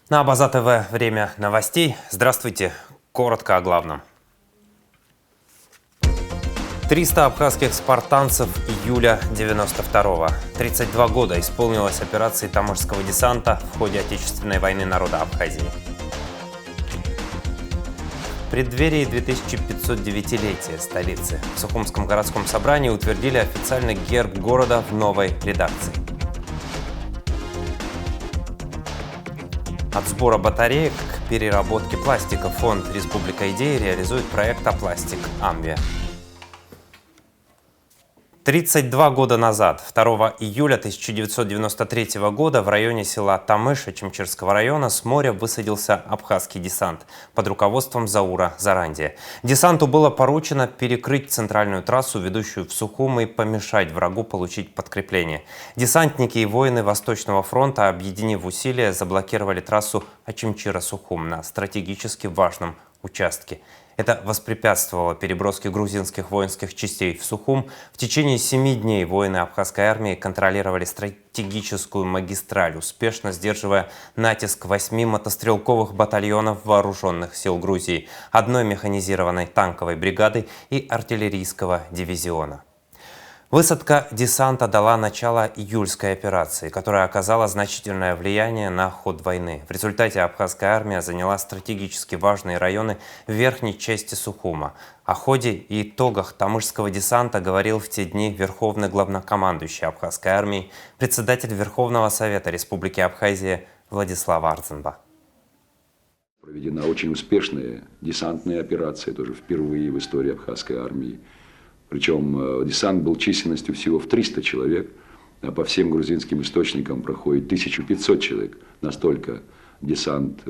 На Абаза ТВ время новостей. Здравствуйте. Коротко о главном. 300 абхазских спартанцев июля 92-го. 32 года исполнилось операции Тамышского десанта в ходе Отечественной войны народа Абхазии. В преддверии 2509-летия столицы в Сухумском городском собрании утвердили официальный герб города в новой редакции. От сбора батареек к переработке пластика фонд «Республика идей» реализует проект «Апластик Амвия». 32 года назад, 2 июля 1993 года, в районе села Тамыш Очимчирского района с моря высадился абхазский десант под руководством Заура Зарандия. Десанту было поручено перекрыть центральную трассу, ведущую в Сухум, и помешать врагу получить подкрепление. Десантники и воины Восточного фронта, объединив усилия, заблокировали трассу Очимчира-Сухум на стратегически важном участке. Это воспрепятствовало переброске грузинских воинских частей в Сухум. В течение 7 дней воины абхазской армии контролировали стратегическую магистраль, успешно сдерживая натиск 8 мотострелковых батальонов вооруженных сил Грузии, 1 механизированной танковой бригады и артиллерийского дивизиона. Высадка десанта дала начало июльской операции, которая оказала значительное влияние на ход войны. В результате абхазская армия заняла стратегически важные районы в верхней части Сухума. О ходе и итогах Тамышского десанта говорил в те дни верховный главнокомандующий абхазской армии, председатель Верховного Совета Республики Абхазия Владислав Арзенба. Проведена очень успешная десантная операция, тоже впервые в истории абхазской армии. Причем десант был численностью всего в 300 человек, а по всем грузинским источникам проходит 1500 человек. Настолько десант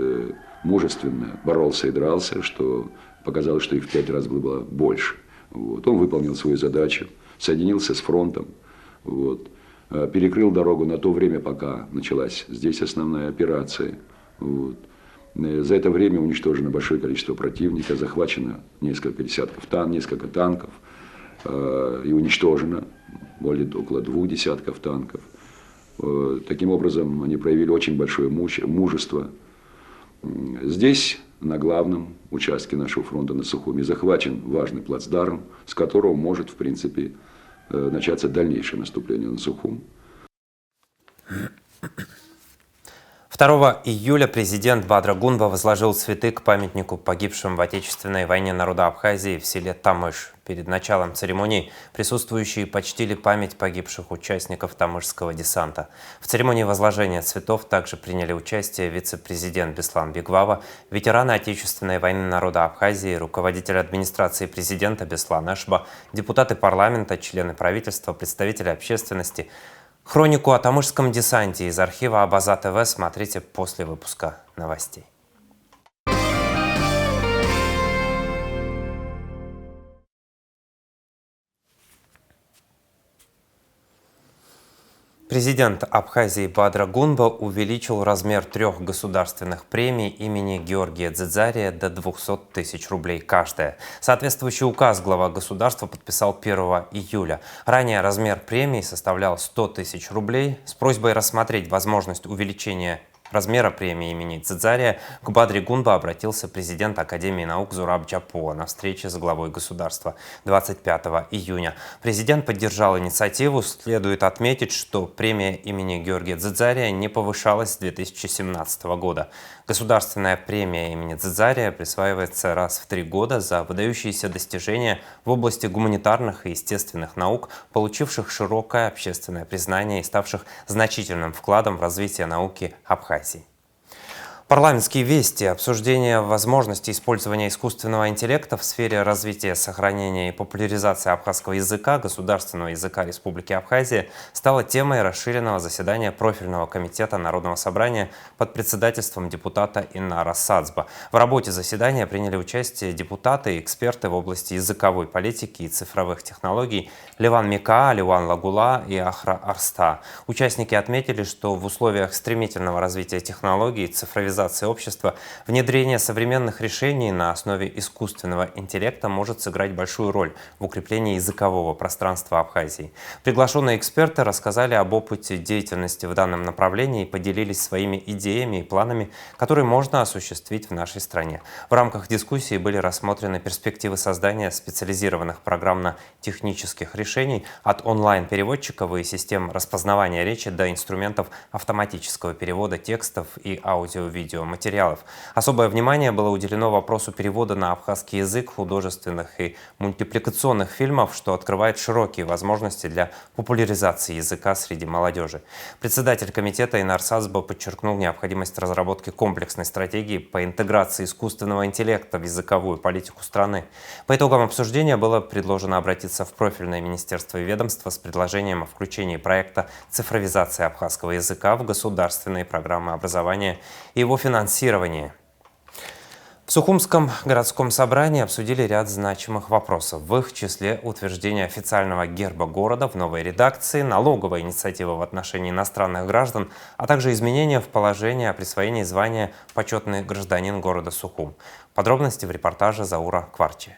мужественно боролся и дрался, что показалось, что их в 5 раз было больше. Вот. Он выполнил свою задачу, соединился с фронтом, вот. Перекрыл дорогу на то время, пока началась здесь основная операция. Вот. За это время уничтожено большое количество противника, захвачено несколько танков. И уничтожено около 2 десятков танков. Таким образом, они проявили очень большое мужество. Здесь, на главном участке нашего фронта на Сухуме, захвачен важный плацдарм, с которого может, в принципе, начаться дальнейшее наступление на Сухум. 2 июля президент Бадра Гунба возложил цветы к памятнику погибшим в Отечественной войне народа Абхазии в селе Тамыш. Перед началом церемонии присутствующие почтили память погибших участников Тамышского десанта. В церемонии возложения цветов также приняли участие вице-президент Беслан Бегвава, ветераны Отечественной войны народа Абхазии, руководитель администрации президента Беслан Эшба, депутаты парламента, члены правительства, представители общественности. Хронику о Тамышском десанте из архива Абаза ТВ смотрите после выпуска новостей. Президент Абхазии Бадра Гунба увеличил размер 3 государственных премий имени Георгия Дзидзария до 200 тысяч рублей каждая. Соответствующий указ глава государства подписал 1 июля. Ранее размер премии составлял 100 тысяч рублей. С просьбой рассмотреть возможность увеличения размера премии имени Дзидзария к Бадре Гунба обратился президент Академии наук Зураб Джапуа на встрече с главой государства 25 июня. Президент поддержал инициативу. Следует отметить, что премия имени Георгия Дзидзария не повышалась с 2017 года. Государственная премия имени Дзидзария присваивается раз в 3 года за выдающиеся достижения в области гуманитарных и естественных наук, получивших широкое общественное признание и ставших значительным вкладом в развитие науки Абхазии. Парламентские вести. Обсуждение возможности использования искусственного интеллекта в сфере развития, сохранения и популяризации абхазского языка, государственного языка Республики Абхазия, стало темой расширенного заседания профильного комитета Народного собрания под председательством депутата Инара Сацба. В работе заседания приняли участие депутаты и эксперты в области языковой политики и цифровых технологий Леван Мика, Ливан Лагула и Ахра Арста. Участники отметили, что в условиях стремительного развития технологий, цифровизации цифровизации общества, внедрение современных решений на основе искусственного интеллекта может сыграть большую роль в укреплении языкового пространства Абхазии. Приглашенные эксперты рассказали об опыте деятельности в данном направлении и поделились своими идеями и планами, которые можно осуществить в нашей стране. В рамках дискуссии были рассмотрены перспективы создания специализированных программно-технических решений от онлайн-переводчиков и систем распознавания речи до инструментов автоматического перевода текстов и аудио-видеоматериалов. Особое внимание было уделено вопросу перевода на абхазский язык художественных и мультипликационных фильмов, что открывает широкие возможности для популяризации языка среди молодежи. Председатель комитета Инар Сазба подчеркнул необходимость разработки комплексной стратегии по интеграции искусственного интеллекта в языковую политику страны. По итогам обсуждения было предложено обратиться в профильное министерство и ведомство с предложением о включении проекта цифровизации абхазского языка в государственные программы образования и его финансирования. В Сухумском городском собрании обсудили ряд значимых вопросов. В их числе утверждение официального герба города в новой редакции, налоговая инициатива в отношении иностранных граждан, а также изменения в положении о присвоении звания «Почетный гражданин города Сухум». Подробности в репортаже Заура Кварчи.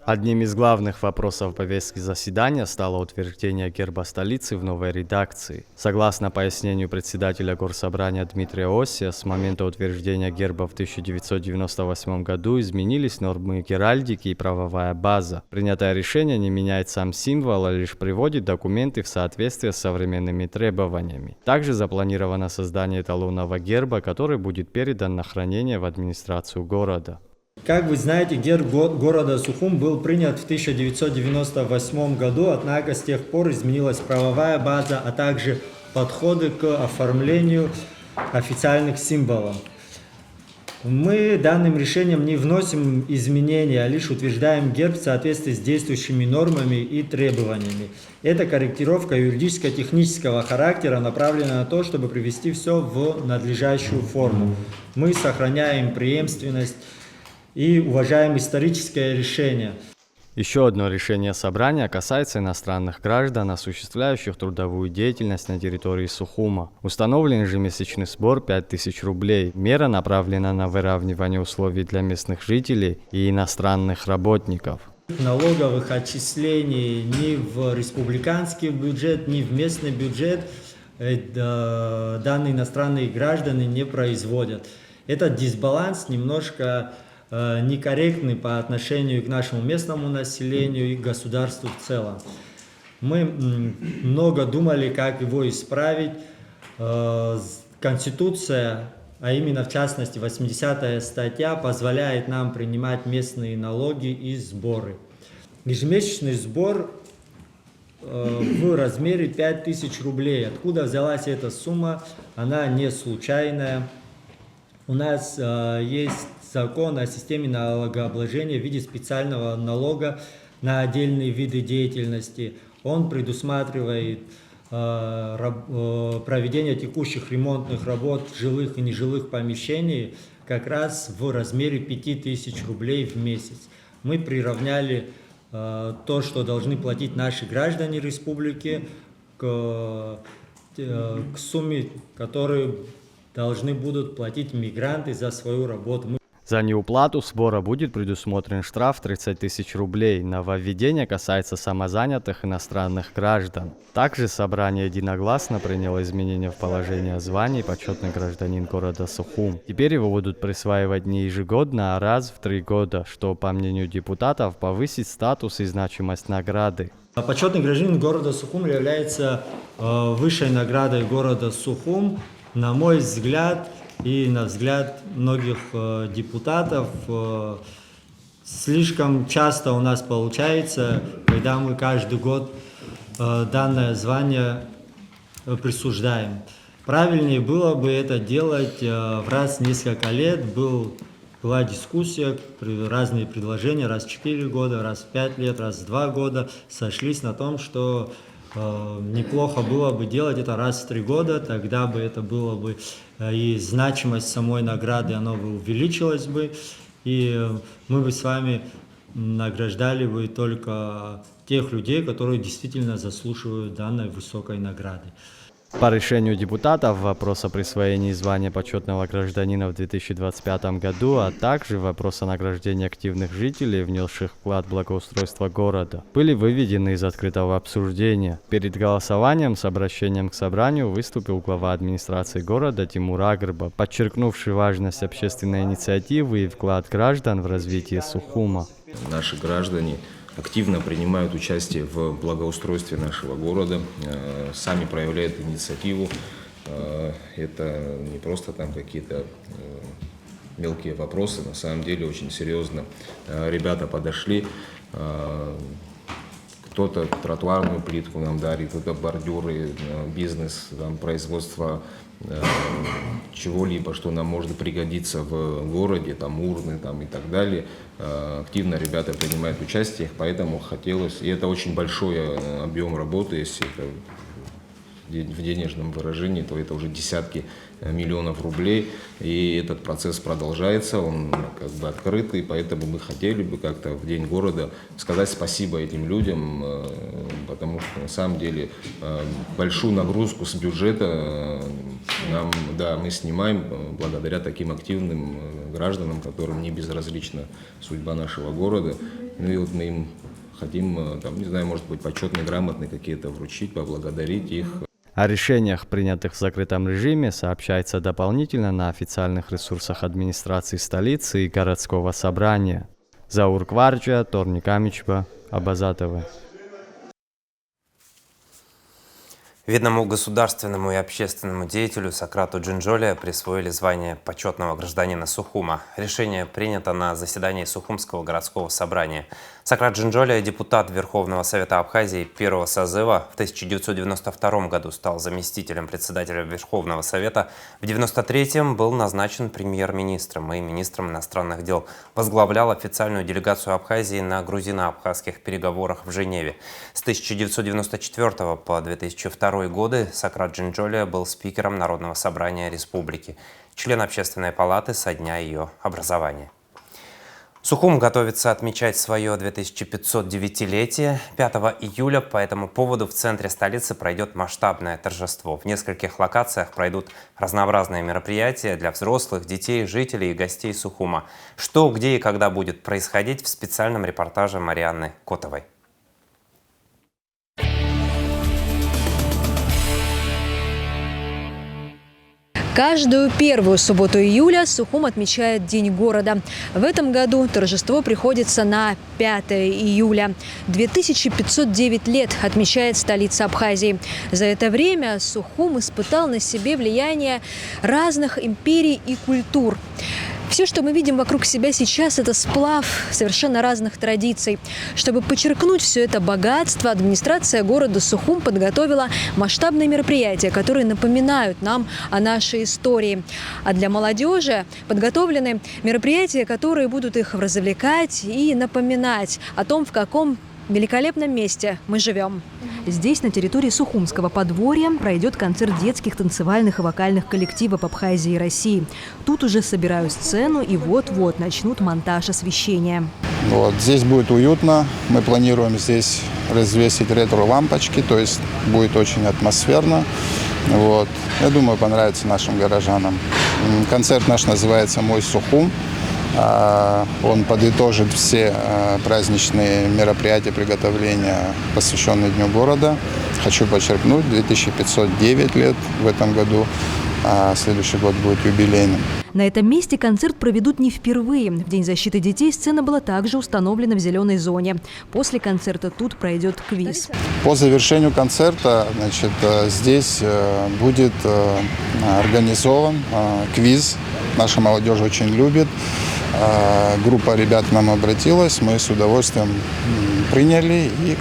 Одним из главных вопросов повестки заседания стало утверждение герба столицы в новой редакции. Согласно пояснению председателя Горсобрания Дмитрия Осия, с момента утверждения герба в 1998 году изменились нормы геральдики и правовая база. Принятое решение не меняет сам символ, а лишь приводит документы в соответствие с современными требованиями. Также запланировано создание эталонного герба, который будет передан на хранение в администрацию города. Как вы знаете, герб города Сухум был принят в 1998 году, однако с тех пор изменилась правовая база, а также подходы к оформлению официальных символов. Мы данным решением не вносим изменения, а лишь утверждаем герб в соответствии с действующими нормами и требованиями. Эта корректировка юридическо-технического характера направлена на то, чтобы привести все в надлежащую форму. Мы сохраняем преемственность и уважаем историческое решение. Еще одно решение собрания касается иностранных граждан, осуществляющих трудовую деятельность на территории Сухума. Установлен ежемесячный сбор 5000 рублей. Мера направлена на выравнивание условий для местных жителей и иностранных работников. Налоговых отчислений ни в республиканский бюджет, ни в местный бюджет данные иностранные граждане не производят. Этот дисбаланс немножко некорректный по отношению к нашему местному населению и государству в целом. Мы много думали, как его исправить. Конституция, а именно в частности 80-я статья, позволяет нам принимать местные налоги и сборы. Ежемесячный сбор в размере 5000 рублей. Откуда взялась эта сумма? Она не случайная. У нас есть закон о системе налогообложения в виде специального налога на отдельные виды деятельности. Он предусматривает проведение текущих ремонтных работ жилых и нежилых помещений как раз в размере 5000 рублей в месяц. Мы приравняли то, что должны платить наши граждане республики, к сумме, которую должны будут платить мигранты за свою работу. За неуплату сбора будет предусмотрен штраф 30 000 рублей. Нововведение касается самозанятых иностранных граждан. Также собрание единогласно приняло изменения в положение о звании «Почетный гражданин города Сухум». Теперь его будут присваивать не ежегодно, а раз в 3 года, что, по мнению депутатов, повысит статус и значимость награды. Почетный гражданин города Сухум является высшей наградой города Сухум. На мой взгляд и на взгляд многих депутатов, слишком часто у нас получается, когда мы каждый год данное звание присуждаем. Правильнее было бы это делать раз в несколько лет. Была дискуссия, разные предложения, раз в 4 года, раз в 5 лет, раз в 2 года. Сошлись на том, что неплохо было бы делать это раз в 3 года, тогда бы это было бы и значимость самой награды, она бы увеличилась бы, и мы бы с вами награждали бы только тех людей, которые действительно заслуживают данной высокой награды. По решению депутатов вопрос о присвоении звания почетного гражданина в 2025 году, а также вопрос о награждении активных жителей, внесших вклад в благоустройство города, были выведены из открытого обсуждения. Перед голосованием с обращением к собранию выступил глава администрации города Тимур Агрба, подчеркнувший важность общественной инициативы и вклад граждан в развитие Сухума. Наши граждане активно принимают участие в благоустройстве нашего города, сами проявляют инициативу. Это не просто там какие-то мелкие вопросы, на самом деле очень серьезно ребята подошли. Кто-то тротуарную плитку нам дарит, кто-то бордюры, бизнес, там, производство чего-либо, что нам может пригодиться в городе, там урны там, и так далее. Активно ребята принимают участие, поэтому хотелось, и это очень большой объем работы, если это в денежном выражении, то это уже десятки миллионов рублей, и этот процесс продолжается, он как бы открытый, поэтому мы хотели бы как-то в День города сказать спасибо этим людям, потому что на самом деле большую нагрузку с бюджета мы снимаем благодаря таким активным гражданам, которым не безразлична судьба нашего города. Ну и вот мы им хотим, там, не знаю, может быть, почетные, грамотные какие-то вручить, поблагодарить их. О решениях, принятых в закрытом режиме, сообщается дополнительно на официальных ресурсах администрации столицы и городского собрания. Заур Кварджа, Торник Амичба, Абазатова. Видному государственному и общественному деятелю Сократу Джинджоле присвоили звание почетного гражданина Сухума. Решение принято на заседании Сухумского городского собрания. Сократ Джинджоле, депутат Верховного Совета Абхазии первого созыва, в 1992 году стал заместителем председателя Верховного Совета. В 1993 был назначен премьер-министром и министром иностранных дел. Возглавлял официальную делегацию Абхазии на грузино-абхазских переговорах в Женеве. С 1994 по 2002 годы Сократ Джинджоле был спикером Народного собрания республики, член Общественной палаты со дня ее образования. Сухум готовится отмечать свое 2509-летие. 5 июля по этому поводу в центре столицы пройдет масштабное торжество. В нескольких локациях пройдут разнообразные мероприятия для взрослых, детей, жителей и гостей Сухума. Что, где и когда будет происходить, в специальном репортаже Марианны Котовой. Каждую первую субботу июля Сухум отмечает День города. В этом году торжество приходится на 5 июля. 2509 лет отмечает столица Абхазии. За это время Сухум испытал на себе влияние разных империй и культур. Все, что мы видим вокруг себя сейчас, это сплав совершенно разных традиций. Чтобы подчеркнуть все это богатство, администрация города Сухум подготовила масштабные мероприятия, которые напоминают нам о нашей истории. А для молодежи подготовлены мероприятия, которые будут их развлекать и напоминать о том, в каком великолепном месте мы живем. Здесь, на территории Сухумского подворья, пройдет концерт детских танцевальных и вокальных коллективов Абхазии и России. Тут уже собирают сцену и вот-вот начнут монтаж освещения. Вот, здесь будет уютно. Мы планируем здесь развесить ретро-лампочки, то есть будет очень атмосферно. Вот. Я думаю, понравится нашим горожанам. Концерт наш называется «Мой Сухум». Он подытожит все праздничные мероприятия, приготовления, посвященные Дню города. Хочу подчеркнуть, 2509 лет в этом году, а следующий год будет юбилейным. На этом месте концерт проведут не впервые. В День защиты детей сцена была также установлена в зеленой зоне. После концерта тут пройдет квиз. По завершению концерта, значит, здесь будет организован квиз. Наша молодежь очень любит. Группа ребят к нам обратилась, мы с удовольствием приняли. И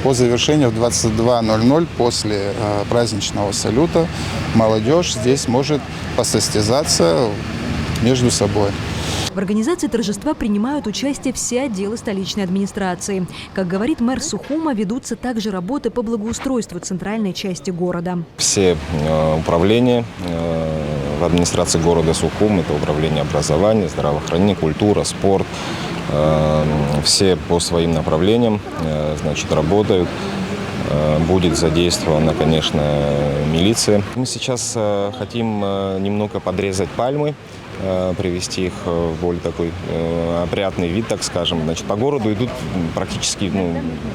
по завершению в 22:00 после праздничного салюта молодежь здесь может посостязаться между собой. В организации торжества принимают участие все отделы столичной администрации. Как говорит мэр Сухума, ведутся также работы по благоустройству центральной части города. Все управления в администрации города Сухум, это управление образования, здравоохранения, культура, спорт, все по своим направлениям, работают. будет задействована, конечно, милиция. Мы сейчас хотим немного подрезать пальмы, привести их в более такой опрятный вид, так скажем. Значит, по городу идут практически,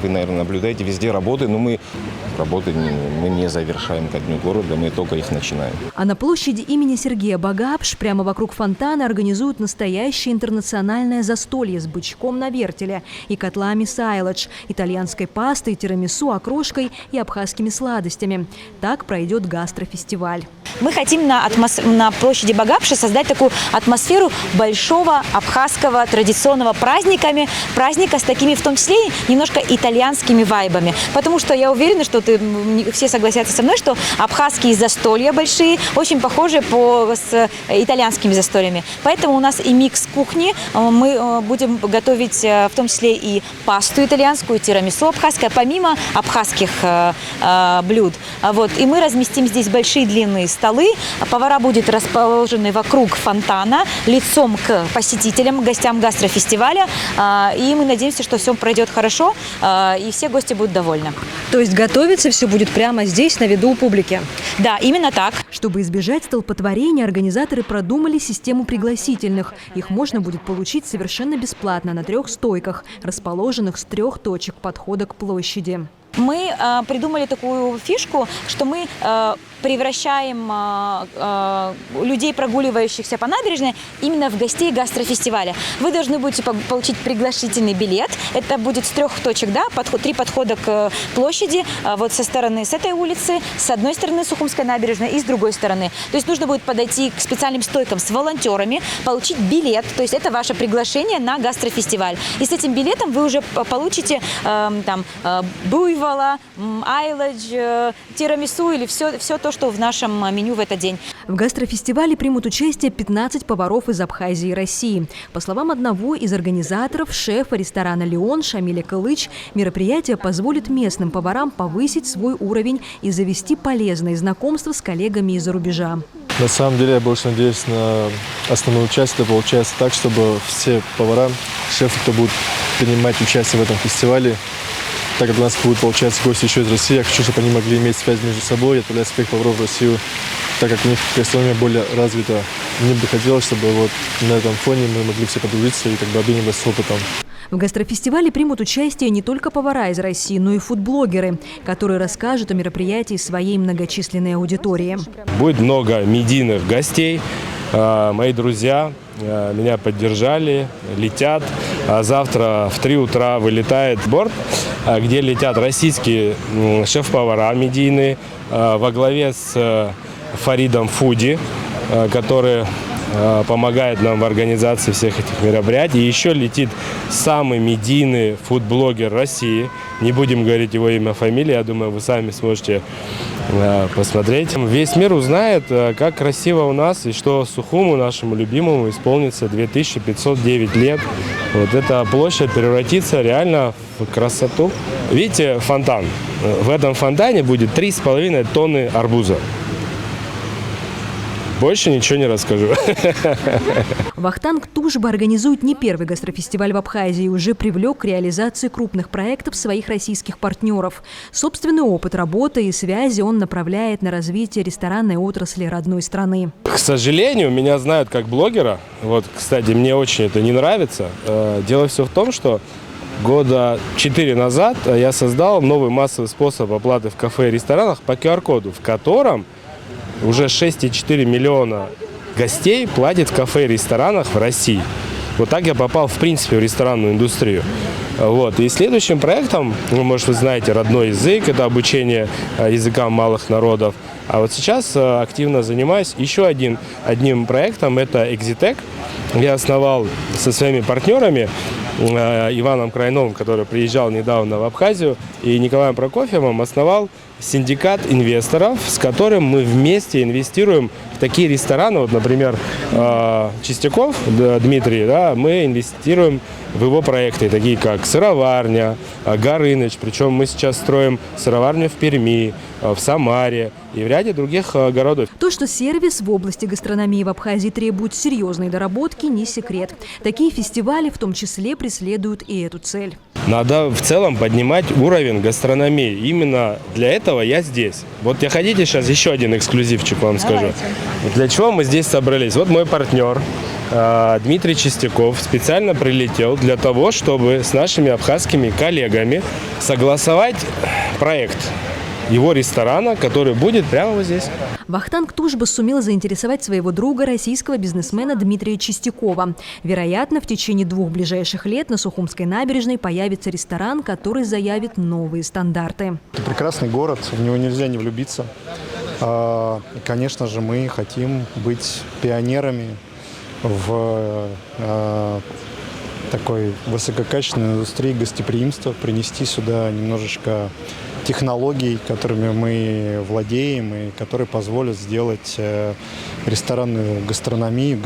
вы, наверное, наблюдаете, везде работы, но мы не завершаем ко дню города, мы только их начинаем. А на площади имени Сергея Багапш прямо вокруг фонтана организуют настоящее интернациональное застолье с бычком на вертеле и котлами сайладж, итальянской пастой, тирамису, окрошкой и абхазскими сладостями. Так пройдет гастрофестиваль. Мы хотим на площади Багапша создать такую атмосферу большого абхазского традиционного праздника с такими, в том числе, немножко итальянскими вайбами. Потому что я уверена, что все согласятся со мной, что абхазские застолья большие очень похожи с итальянскими застольями. Поэтому у нас и микс кухни. Мы будем готовить в том числе и пасту итальянскую, тирамису абхазское, помимо абхазских блюд. Вот. И мы разместим здесь большие длинные столы. Повара будут расположены вокруг фонтана, лицом к посетителям, гостям гастрофестиваля. И мы надеемся, что все пройдет хорошо, и все гости будут довольны. То есть готовиться все будет прямо здесь, на виду у публики? Да, именно так. Чтобы избежать столпотворения, организаторы продумали систему пригласительных. Их можно будет получить совершенно бесплатно на 3 стойках, расположенных с 3 точек подхода к площади. Мы придумали такую фишку, что мы превращаем людей, прогуливающихся по набережной, именно в гостей гастрофестиваля. Вы должны будете получить пригласительный билет. Это будет с 3 точек, да, 3 подхода к площади, вот с этой улицы, с одной стороны Сухумской набережной и с другой стороны. То есть нужно будет подойти к специальным стойкам с волонтерами, получить билет, то есть это ваше приглашение на гастрофестиваль. И с этим билетом вы уже получите буйвола, айладж, тирамису или все то, что в нашем меню в этот день. В гастрофестивале примут участие 15 поваров из Абхазии и России. По словам одного из организаторов, шефа ресторана «Леон» Шамиля Кылыч, мероприятие позволит местным поварам повысить свой уровень и завести полезные знакомства с коллегами из-за рубежа. На самом деле я больше надеюсь на основную часть. Это получается так, чтобы все повара, шефы, кто будут принимать участие в этом фестивале, так как у нас будут, получаться, гости еще из России, я хочу, чтобы они могли иметь связь между собой и отправлять своих поваров в Россию, так как у них гастрономия более развита. Мне бы хотелось, чтобы вот на этом фоне мы могли все подружиться и как бы обмениваться опытом. В гастрофестивале примут участие не только повара из России, но и фудблогеры, которые расскажут о мероприятии своей многочисленной аудитории. Будет много медийных гостей. Мои друзья меня поддержали, летят. Завтра в 3 утра вылетает борт, где летят российские шеф-повара медийные во главе с Фаридом Фуди, который помогает нам в организации всех этих мероприятий. И еще летит самый медийный фудблогер России. Не будем говорить его имя, фамилия, я думаю, вы сами сможете посмотреть. Весь мир узнает, как красиво у нас и что Сухуму, нашему любимому, исполнится 2509 лет. Вот эта площадь превратится реально в красоту. Видите фонтан? В этом фонтане будет 3,5 тонны арбуза. Больше ничего не расскажу. Вахтанг Тужба организует не первый гастрофестиваль в Абхазии и уже привлек к реализации крупных проектов своих российских партнеров. Собственный опыт работы и связи он направляет на развитие ресторанной отрасли родной страны. К сожалению, меня знают как блогера. Вот, кстати, мне очень это не нравится. Дело все в том, что года 4 назад я создал новый массовый способ оплаты в кафе и ресторанах по QR-коду, в котором уже 6,4 миллиона гостей платят в кафе и ресторанах в России. Вот так я попал, в принципе, в ресторанную индустрию. Вот. И следующим проектом, может, вы знаете, родной язык, это обучение языкам малых народов. А вот сейчас активно занимаюсь еще одним проектом, это Exitec. Я основал со своими партнерами, Иваном Крайновым, который приезжал недавно в Абхазию, и Николаем Прокофьевым, основал синдикат инвесторов, с которым мы вместе инвестируем в такие рестораны. Вот, например, Чистяков Дмитрий, да, мы инвестируем в его проекты, такие как сыроварня, Горыныч. Причем мы сейчас строим сыроварню в Перми, в Самаре и в ряде других городов. То, что сервис в области гастрономии в Абхазии требует серьезной доработки, не секрет. Такие фестивали в том числе преследуют и эту цель. Надо в целом поднимать уровень гастрономии. Именно для этого я здесь. Вот я хотите сейчас еще один эксклюзивчик вам скажу. Для чего мы здесь собрались? Вот мой партнер Дмитрий Чистяков специально прилетел для того, чтобы с нашими абхазскими коллегами согласовать проект его ресторана, который будет прямо вот здесь. Вахтанг Тужба сумел заинтересовать своего друга, российского бизнесмена Дмитрия Чистякова. Вероятно, в течение 2 ближайших лет на Сухумской набережной появится ресторан, который заявит новые стандарты. Это прекрасный город, в него нельзя не влюбиться. Конечно же, мы хотим быть пионерами в такой высококачественной индустрии гостеприимства, принести сюда немножечко технологий, которыми мы владеем и которые позволят сделать ресторанную гастрономию,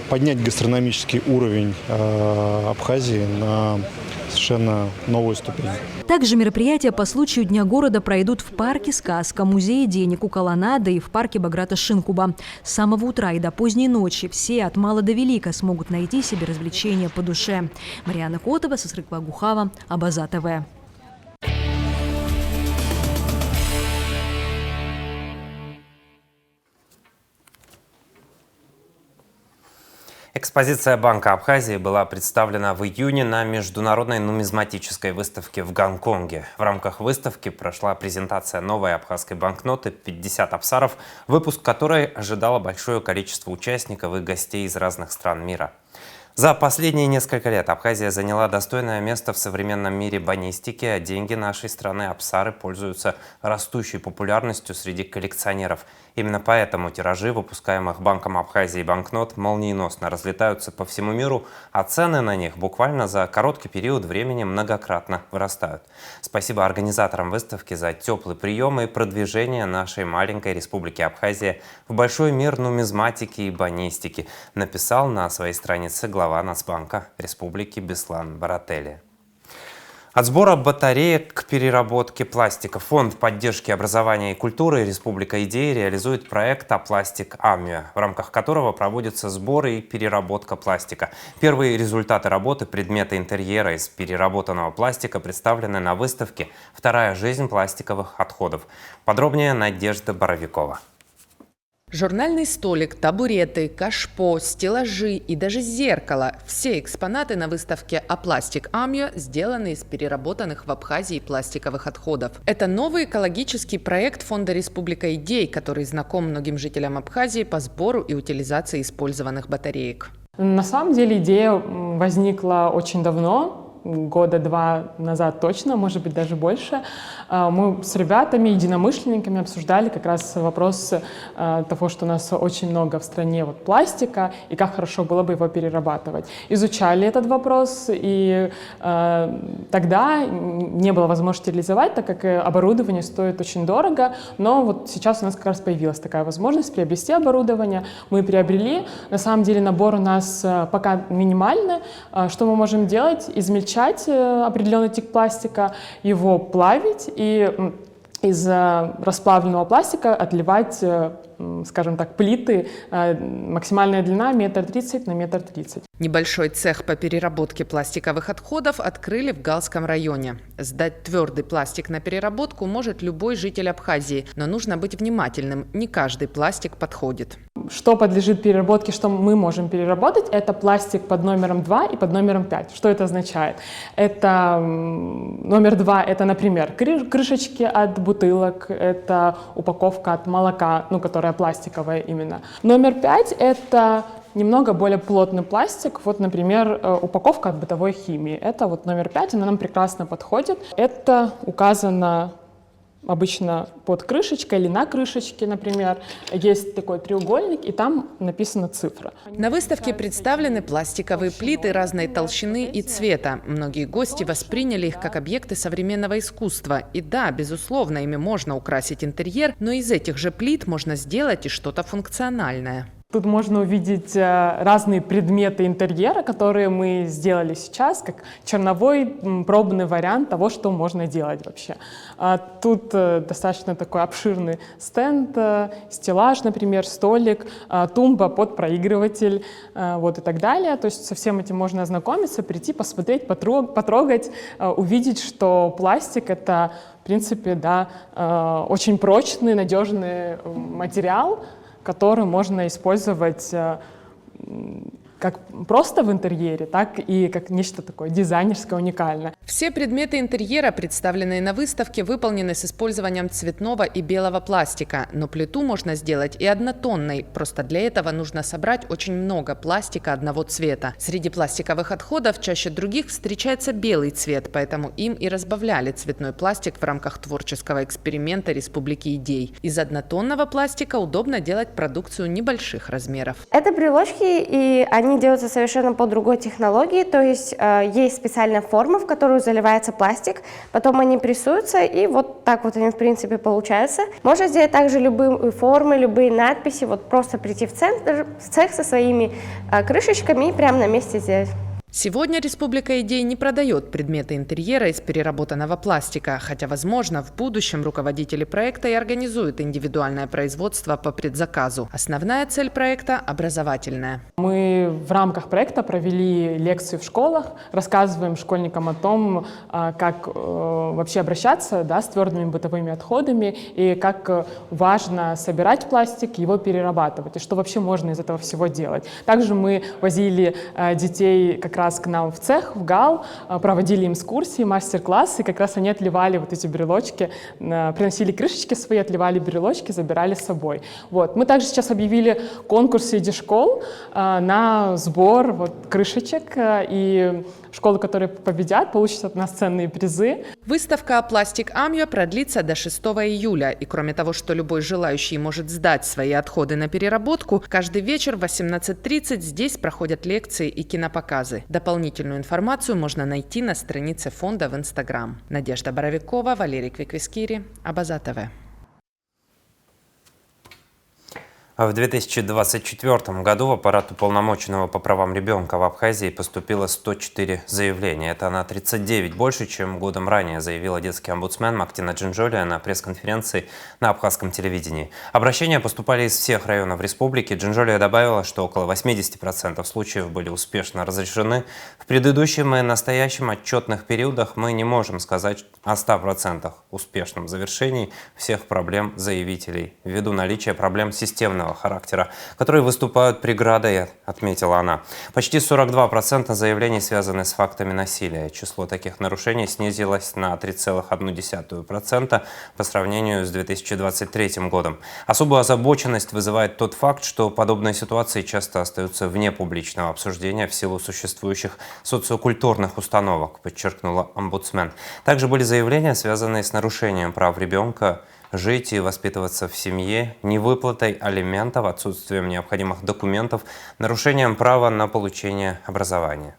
поднять гастрономический уровень Абхазии на совершенно новую ступень. Также мероприятия по случаю Дня города пройдут в парке «Сказка», музее денег у Колоннада и в парке Баграта Шинкуба. С самого утра и до поздней ночи все от мала до велика смогут найти себе развлечения по душе. Марьяна Котова, Сосрыква Гухава, Абаза ТВ. Экспозиция Банка Абхазии была представлена в июне на международной нумизматической выставке в Гонконге. В рамках выставки прошла презентация новой абхазской банкноты 50 абсаров, выпуск которой ожидало большое количество участников и гостей из разных стран мира. За последние несколько лет Абхазия заняла достойное место в современном мире банистики, а деньги нашей страны абсары пользуются растущей популярностью среди коллекционеров. Именно поэтому тиражи выпускаемых Банком Абхазии банкнот молниеносно разлетаются по всему миру, а цены на них буквально за короткий период времени многократно вырастают. Спасибо организаторам выставки за теплый прием и продвижение нашей маленькой республики Абхазия в большой мир нумизматики и банистики, написал на своей странице глава Нацбанка Республики Беслан Баратели. От сбора батареек к переработке пластика Фонд поддержки образования и культуры Республика Идеи реализует проект «Апластик Аммиа», в рамках которого проводятся сборы и переработка пластика. Первые результаты работы предметы интерьера из переработанного пластика представлены на выставке «Вторая жизнь пластиковых отходов». Подробнее Надежда Боровикова. Журнальный столик, табуреты, кашпо, стеллажи и даже зеркало – все экспонаты на выставке «Апластик Аммиа» сделаны из переработанных в Абхазии пластиковых отходов. Это новый экологический проект Фонда Республика Идей, который знаком многим жителям Абхазии по сбору и утилизации использованных батареек. На самом деле идея возникла очень давно. 2 года назад точно, может быть, даже больше. Мы с ребятами, единомышленниками обсуждали как раз вопрос того, что у нас очень много в стране пластика, и как хорошо было бы его перерабатывать. Изучали этот вопрос, и тогда не было возможности реализовать, так как оборудование стоит очень дорого, но сейчас у нас как раз появилась такая возможность приобрести оборудование. Мы приобрели. На самом деле набор у нас пока минимальный. Что мы можем делать? Измельчать определенный тип пластика, его плавить и из расплавленного пластика отливать, скажем так, плиты. Максимальная длина 1,30 м на 1,30 м. Небольшой цех по переработке пластиковых отходов открыли в Галском районе. Сдать твердый пластик на переработку может любой житель Абхазии, но нужно быть внимательным, не каждый пластик подходит. Что подлежит переработке, что мы можем переработать, это пластик под номером 2 и под номером 5. Что это означает? Это номер 2, это, например, крышечки от бутылок, это упаковка от молока, которая пластиковая именно. Номер 5 это немного более плотный пластик, например, упаковка от бытовой химии. Это номер 5, она нам прекрасно подходит. Это указано обычно под крышечкой или на крышечке, например, есть такой треугольник, и там написана цифра. На выставке представлены пластиковые плиты разной толщины и цвета. Многие гости восприняли их как объекты современного искусства. И да, безусловно, ими можно украсить интерьер, но из этих же плит можно сделать и что-то функциональное. Тут можно увидеть разные предметы интерьера, которые мы сделали сейчас, как черновой пробный вариант того, что можно делать вообще. Тут достаточно такой обширный стенд, стеллаж, например, столик, тумба под проигрыватель, вот и так далее. То есть со всем этим можно ознакомиться, прийти, посмотреть, потрогать, увидеть, что пластик — это, в принципе, да, очень прочный, надежный материал, который можно использовать как просто в интерьере, так и как нечто такое дизайнерское, уникальное. Все предметы интерьера, представленные на выставке, выполнены с использованием цветного и белого пластика. Но плиту можно сделать и однотонной. Просто для этого нужно собрать очень много пластика одного цвета. Среди пластиковых отходов чаще других встречается белый цвет, поэтому им и разбавляли цветной пластик в рамках творческого эксперимента Республики идей. Из однотонного пластика удобно делать продукцию небольших размеров. Это брелочки, и они делаются совершенно по другой технологии, то есть есть специальная форма, в которую заливается пластик, потом они прессуются, и вот так вот они в принципе получаются. Можно сделать также любые формы, любые надписи, вот просто прийти в цех со своими крышечками и прямо на месте сделать. Сегодня Республика идей не продает предметы интерьера из переработанного пластика, хотя, возможно, в будущем руководители проекта и организуют индивидуальное производство по предзаказу. Основная цель проекта – образовательная. Мы в рамках проекта провели лекции в школах, рассказываем школьникам о том, как вообще обращаться, да, с твердыми бытовыми отходами и как важно собирать пластик, его перерабатывать, и что вообще можно из этого всего делать. Также мы возили детей как раз к нам в цех, в ГАЛ, проводили им экскурсии, мастер-классы, и как раз они отливали вот эти брелочки, приносили крышечки свои, отливали брелочки, забирали с собой. Вот. Мы также сейчас объявили конкурс среди школ на сбор вот крышечек, и школы, которые победят, получат от нас ценные призы. Выставка «Пластик Амьо» продлится до 6 июля. И кроме того, что любой желающий может сдать свои отходы на переработку, каждый вечер в 18:30 здесь проходят лекции и кинопоказы. Дополнительную информацию можно найти на странице фонда в Инстаграм. Надежда Боровикова, Валерий Квиквискири, Абаза ТВ. В 2024 году в аппарат уполномоченного по правам ребенка в Абхазии поступило 104 заявления. Это на 39 больше, чем годом ранее, заявила детский омбудсмен Мактина Джинжолия на пресс-конференции на абхазском телевидении. Обращения поступали из всех районов республики. Джинжолия добавила, что около 80% случаев были успешно разрешены. В предыдущем и настоящем отчетных периодах мы не можем сказать о 100% успешном завершении всех проблем заявителей, ввиду наличия проблем системного характера, которые выступают преградой, отметила она. Почти 42% заявлений связаны с фактами насилия. Число таких нарушений снизилось на 3,1% по сравнению с 2023 годом. Особую озабоченность вызывает тот факт, что подобные ситуации часто остаются вне публичного обсуждения в силу существующих социокультурных установок, подчеркнула омбудсмен. Также были заявления, связанные с нарушением прав ребенка жить и воспитываться в семье, невыплатой алиментов, отсутствием необходимых документов, нарушением права на получение образования.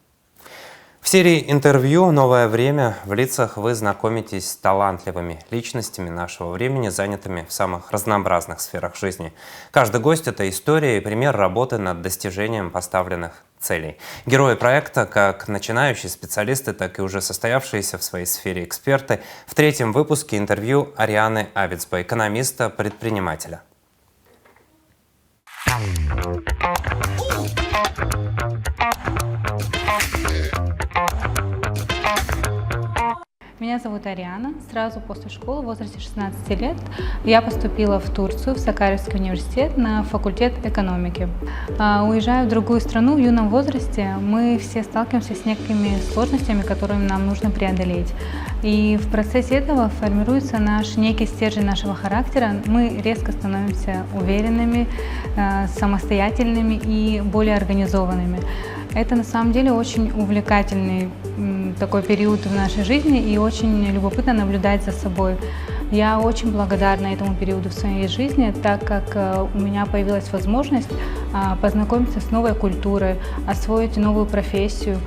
В серии интервью «Новое время» в лицах вы знакомитесь с талантливыми личностями нашего времени, занятыми в самых разнообразных сферах жизни. Каждый гость – это история и пример работы над достижением поставленных целей. Герои проекта, как начинающие специалисты, так и уже состоявшиеся в своей сфере эксперты, в третьем выпуске интервью Арианы Авицбо, экономиста-предпринимателя. Меня зовут Ариана. Сразу после школы, в возрасте 16 лет, я поступила в Турцию, в Сакаревский университет, на факультет экономики. Уезжая в другую страну в юном возрасте, мы все сталкиваемся с некими сложностями, которые нам нужно преодолеть. И в процессе этого формируется наш некий стержень нашего характера. Мы резко становимся уверенными, самостоятельными и более организованными. Это на самом деле очень увлекательный такой период в нашей жизни, и очень любопытно наблюдать за собой. Я очень благодарна этому периоду в своей жизни, так как у меня появилась возможность познакомиться с новой культурой, освоить новую профессию,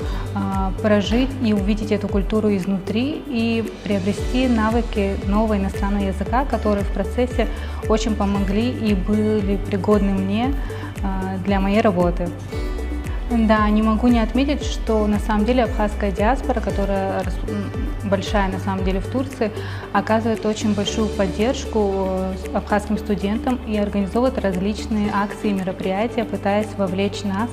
прожить и увидеть эту культуру изнутри и приобрести навыки нового иностранного языка, которые в процессе очень помогли и были пригодны мне для моей работы. Да, не могу не отметить, что на самом деле абхазская диаспора, которая большая на самом деле в Турции, оказывает очень большую поддержку абхазским студентам и организовывает различные акции и мероприятия, пытаясь вовлечь нас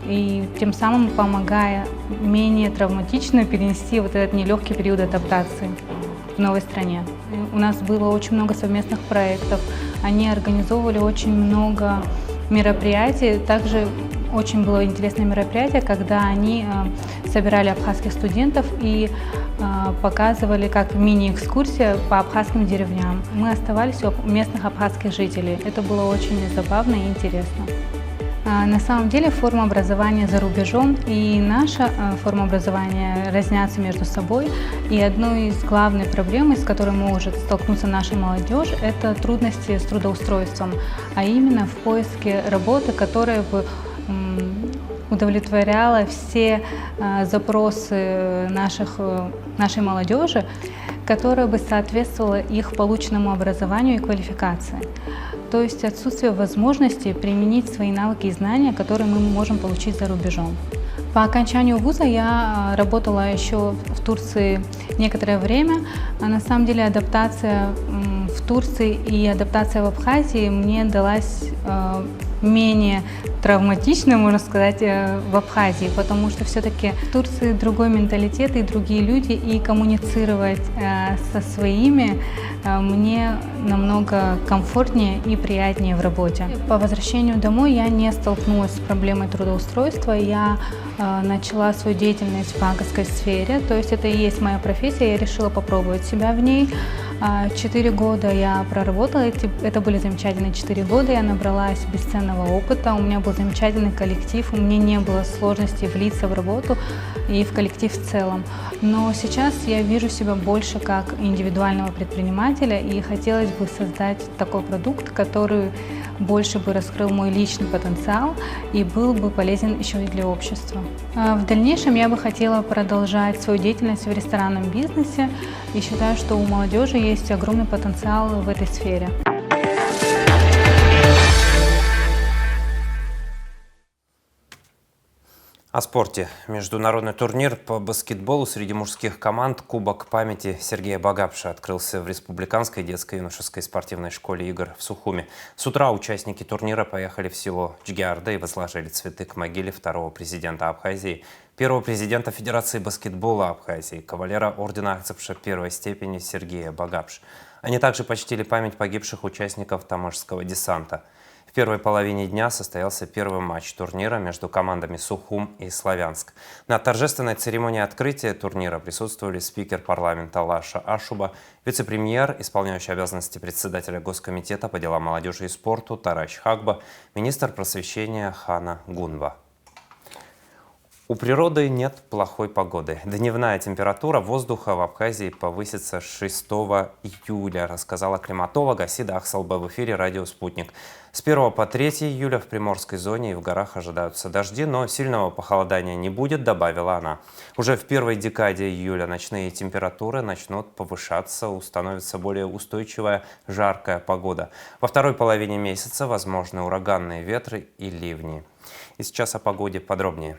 и тем самым помогая менее травматично перенести вот этот нелегкий период адаптации в новой стране. У нас было очень много совместных проектов, они организовывали очень много мероприятий, также очень было интересное мероприятие, когда они собирали абхазских студентов и показывали как мини-экскурсия по абхазским деревням. Мы оставались у местных абхазских жителей. Это было очень забавно и интересно. На самом деле форма образования за рубежом и наша форма образования разнятся между собой. И одной из главных проблем, с которой может столкнуться наша молодежь, это трудности с трудоустройством, а именно в поиске работы, которая бы удовлетворяла все запросы нашей молодежи, которая бы соответствовала их полученному образованию и квалификации. То есть отсутствие возможности применить свои навыки и знания, которые мы можем получить за рубежом. По окончанию вуза я работала еще в Турции некоторое время. На самом деле адаптация в Турции и адаптация в Абхазии мне далась менее травматично, можно сказать, в Абхазии, потому что все-таки в Турции другой менталитет и другие люди, и коммуницировать со своими мне намного комфортнее и приятнее в работе. По возвращению домой я не столкнулась с проблемой трудоустройства, я начала свою деятельность в банковской сфере, то есть это и есть моя профессия, я решила попробовать себя в ней. 4 года я проработала, это были замечательные 4 года, я набралась бесценного опыта, у меня был замечательный коллектив, у меня не было сложностей влиться в работу и в коллектив в целом. Но сейчас я вижу себя больше как индивидуального предпринимателя и хотелось бы создать такой продукт, который больше бы раскрыл мой личный потенциал и был бы полезен еще и для общества. В дальнейшем я бы хотела продолжать свою деятельность в ресторанном бизнесе и считаю, что у молодежи есть огромный потенциал в этой сфере. О спорте. Международный турнир по баскетболу среди мужских команд «Кубок памяти» Сергея Багапша открылся в Республиканской детско-юношеской спортивной школе игр в Сухуми. С утра участники турнира поехали в село Джгиарда и возложили цветы к могиле второго президента Абхазии, первого президента Федерации баскетбола Абхазии, кавалера ордена Акцепша первой степени Сергея Багапш. Они также почтили память погибших участников Таможского десанта. В первой половине дня состоялся первый матч турнира между командами Сухум и Славянск. На торжественной церемонии открытия турнира присутствовали спикер парламента Лаша Ашуба, вице-премьер, исполняющий обязанности председателя Госкомитета по делам молодежи и спорту Тарач Хагба, министр просвещения Хана Гунва. У природы нет плохой погоды. Дневная температура воздуха в Абхазии повысится 6 июля, рассказала климатолог Асида Ахсалба в эфире «Радио Спутник». С 1 по 3 июля в Приморской зоне и в горах ожидаются дожди, но сильного похолодания не будет, добавила она. Уже в первой декаде июля ночные температуры начнут повышаться, установится более устойчивая жаркая погода. Во второй половине месяца возможны ураганные ветры и ливни. И сейчас о погоде подробнее.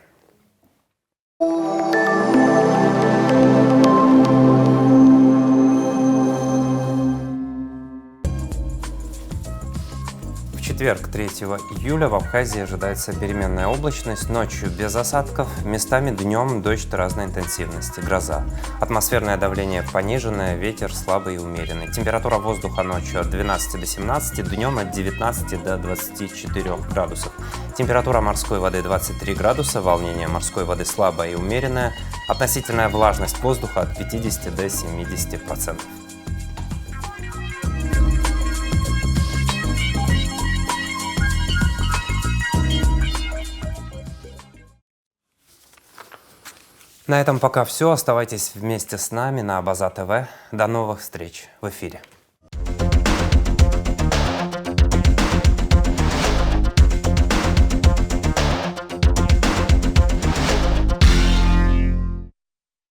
В четверг, 3 июля, в Абхазии ожидается переменная облачность, ночью без осадков, местами днем дождь разной интенсивности, гроза. Атмосферное давление пониженное, ветер слабый и умеренный. Температура воздуха ночью от 12 до 17, днем от 19 до 24 градусов. Температура морской воды 23 градуса, волнение морской воды слабое и умеренное, относительная влажность воздуха от 50 до 70%. На этом пока все. Оставайтесь вместе с нами на Абаза ТВ. До новых встреч в эфире.